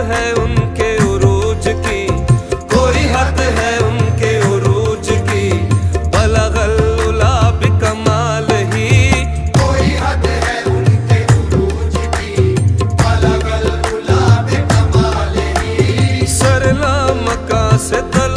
है उनके उरूज की, कोई हद है उनके उरूज की। बलगल उला बिकमाल ही, कोई हद है उनके उरूज की, बलगल उला बिकमाल ही। सरला मक्का से तल